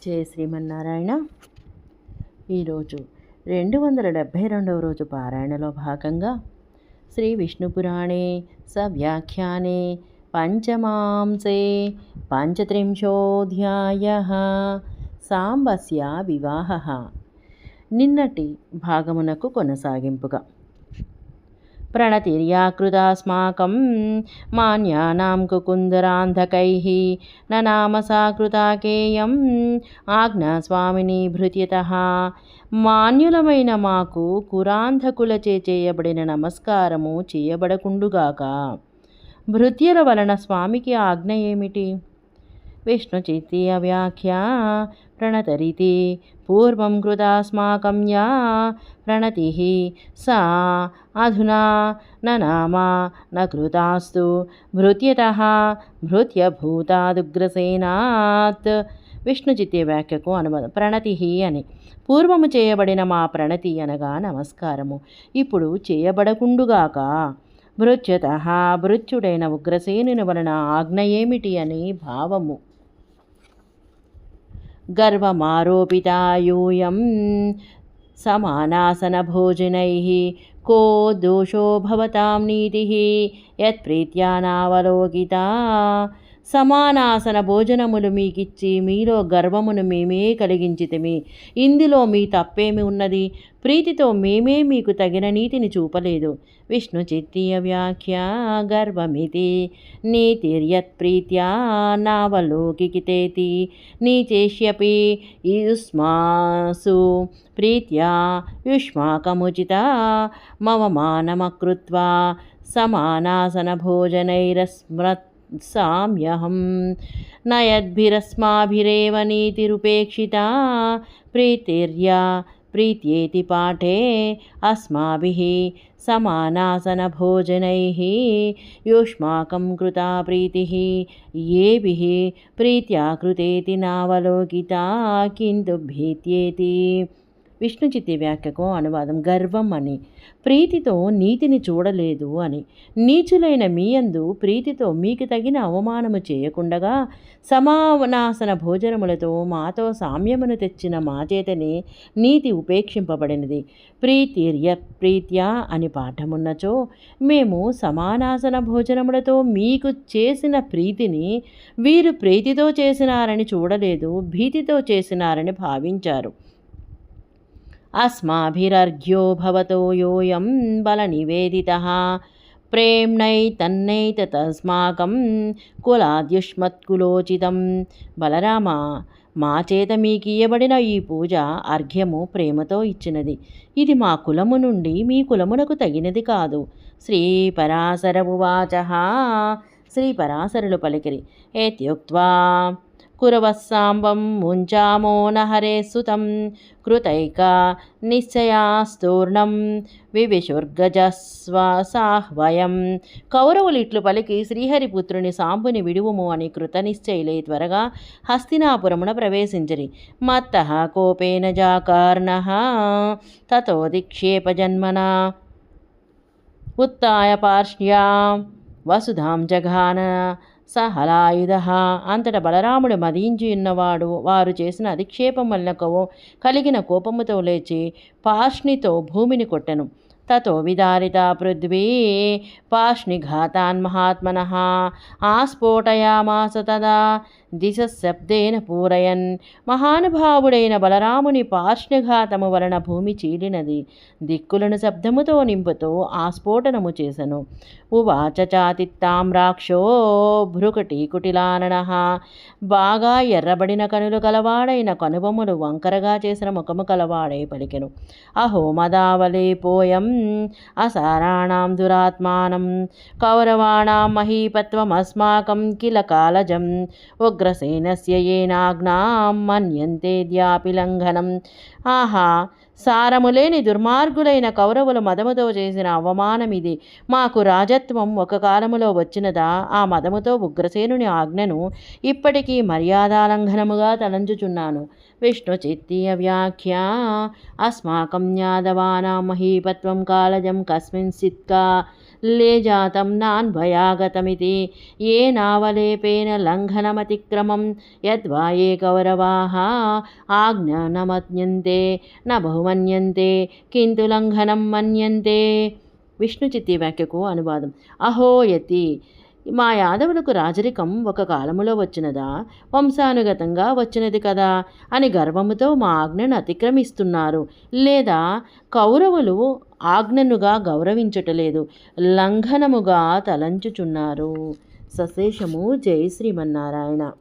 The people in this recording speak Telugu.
జయ శ్రీమన్నారాయణ. ఈరోజు 272వ రోజు పారాయణలో భాగంగా శ్రీ విష్ణుపురాణే సవ్యాఖ్యానే పంచమాంసే పంచత్రింశోऽధ్యాయః సాంబస్య వివాహః. నిన్నటి భాగమునకు కొనసాగింపుగా ప్రణతిర్యాకృతాస్మాకం మాన్యానాం కుకుందరాంధకైః ననామ సాకృతాకేయం ఆజ్ఞాస్వామిని భృత్యతః. మాన్యులమైన మాకు కురాంధకులచే చేయబడిన నమస్కారము చేయబడకుండుగాక. భృత్యుల వలన స్వామికి ఆజ్ఞ ఏమిటి? విష్ణుచిత్తీయ వ్యాఖ్యా ప్రణతరితి పూర్వం కృతాస్మాకం యా ప్రణతిః సా అధునా ననామ న కృతాస్తు భృత్యతః భృత్యభూతాదుగ్రసేనాత్. విష్ణుచిత్తీయ వ్యాఖ్యకు అనువాదం. ప్రణతి అని పూర్వము చేయబడిన మా ప్రణతి అనగా నమస్కారము ఇప్పుడు చేయబడకుండుగాక. భృత్యతః భృత్యుడైన ఉగ్రసేనుని వలన ఆజ్ఞ ఏమిటి అని భావము. గర్వమారోపితాయూయం సమానాసన భోజనైః కో దోషో భవతాం నీతిః యత్ప్రీత్యా నావలోకితా. సమానాసన భోజనములు మీకిచ్చి మీలో గర్వమును మేమే కలిగించితిమి. ఇందులో మీ తప్పేమి ఉన్నది? ప్రీతితో మేమే మీకు తగిన నీతిని చూపలేదు. విష్ణుచిత్తీయ వ్యాఖ్య గర్వమితి నీతిర్యత్ప్రీత్యా నావలోకితేతి నీచేష్యపి యుష్మాసు ప్రీత్యా యుష్మాకముచితా మవమానమకృత్వా సమానాసన భోజనైరస్మృత్ సామ్యహం నయద్భిరస్మాభిరేవ నీతిరుపేక్షితా ప్రీతిర్యా ప్రీత్యేతి పాఠే అస్మాభిః సమానాసన భోజనైః యుష్మాకం కృతా ప్రీతిః ఏభిః ప్రీత్యా కృతేతి నావలోకితా కింటు భీత్యేతి. విష్ణుచిత్తీయ వ్యాఖ్యకు అనువాదం. గర్వం అని ప్రీతితో నీతిని చూడలేదు అని. నీచులైన మీయందు ప్రీతితో మీకు తగిన అవమానము చేయకుండగా సమానాసన భోజనములతో మాతో సామ్యమును తెచ్చిన మా చేతనే నీతి ఉపేక్షింపబడినది. ప్రీత్యా అని పాఠమున్నచో మేము సమానాసన భోజనములతో మీకు చేసిన ప్రీతిని వీరు ప్రీతితో చేసినారని చూడలేదు, భీతితో చేసినారని భావించారు. అస్మాభిరర్ఘ్యో భవతో యోయం బలనివేదితః ప్రేమ్ణైతన్నైతదస్మాకం కులాద్యుష్మత్కులోచితం. బలరామ, మా చేత మీకియ్యబడిన ఈ పూజ అర్ఘ్యము ప్రేమతో ఇచ్చినది. ఇది మా కులము నుండి మీ కులమునకు తగినది కాదు. శ్రీ పరాశర ఉవాచ. శ్రీ పరాశరులు పలికిరి. ఏత్యుక్త్వా కురవస్సాంబం ముంచామో నహరే సుతం కృతైక నిశ్చయాస్తూర్ణం వివిశుర్గజస్వసాహ్వయం. కౌరవులు ఇట్లు పలికి శ్రీహరిపుత్రుని సాంబుని విడువుము అని కృతనిశ్చయులై త్వరగా హస్తినాపురమున ప్రవేశించిరి. మత్తః కోపేన జాకార్ణః తతో దిక్షేప జన్మనా ఉత్థాయ పార్ష్యాం వసుధాం జఘాన సహలాయుధ. అంతట బలరాముడు మదించి ఉన్నవాడు వారు చేసిన అధిక్షేపం వలన కలిగిన కోపముతో లేచి పార్ష్ణితో భూమిని కొట్టెను. తతో విదారిత పృథ్వీ పార్ష్ణిఘాతాన్ మహాత్మనః ఆస్ఫోటయామాస తదా దిశశబ్దేన పూరయన్. మహానుభావుడైన బలరాముని పార్ష్ణిఘాతము వలన భూమి చీలినది, దిక్కులను శబ్దముతో నింపుతూ ఆస్ఫోటనము చేసెను. ఉవాచ చాతిత్తామ్రాక్షో భ్రుకుటీకుటిలాననః. బాగా ఎర్రబడిన కనులు కలవాడైన కనుబొమ్మలు వంకరగా చేసిన ముఖము కలవాడై పలికెను. అహో మదావలేపోయం అసారాణాం దురాత్మానం కౌరవాణాం మహీపత్వమస్మాకం కిల కాలజం ఉగ్రసేనస్య ఏనాజ్ఞాం మన్యంతేద్యాపి లంఘనం. ఆహా, సారములేని దుర్మార్గులైన కౌరవులు మదముతో చేసిన అవమానమిది. మాకు రాజత్వం ఒక కాలములో వచ్చినదా? ఆ మదముతో ఉగ్రసేనుని ఆజ్ఞను ఇప్పటికీ మర్యాదాలంఘనముగా తలంచుచున్నాను. విష్ణుచిత్తీయ వ్యాఖ్య. అస్మాకం యాదవానాం మహీపత్వం కాలజం కస్మిన్సిత్కా లేజాతం నాన్భయాగతమితి ఏ నావలేపేన లంఘనమతిక్రమం యద్వా ఏ కౌరవాः ఆజ్ఞానమన్యంతే న బహుమన్యంతే కింటు లంఘనం మన్యంతే. విష్ణు చిత్తి వాక్యకు అనువాదం. అహోయతి, మా యాదవులకు రాజరికం ఒక కాలములో వచ్చినదా, వంశానుగతంగా వచ్చినది కదా అని గర్వముతో మా ఆజ్ఞను అతిక్రమిస్తున్నారు. లేదా కౌరవులు ఆజ్ఞనుగా గౌరవించటలేదు, లంఘనముగా తలంచుచున్నారు. సశేషము. జై శ్రీమన్నారాయణ.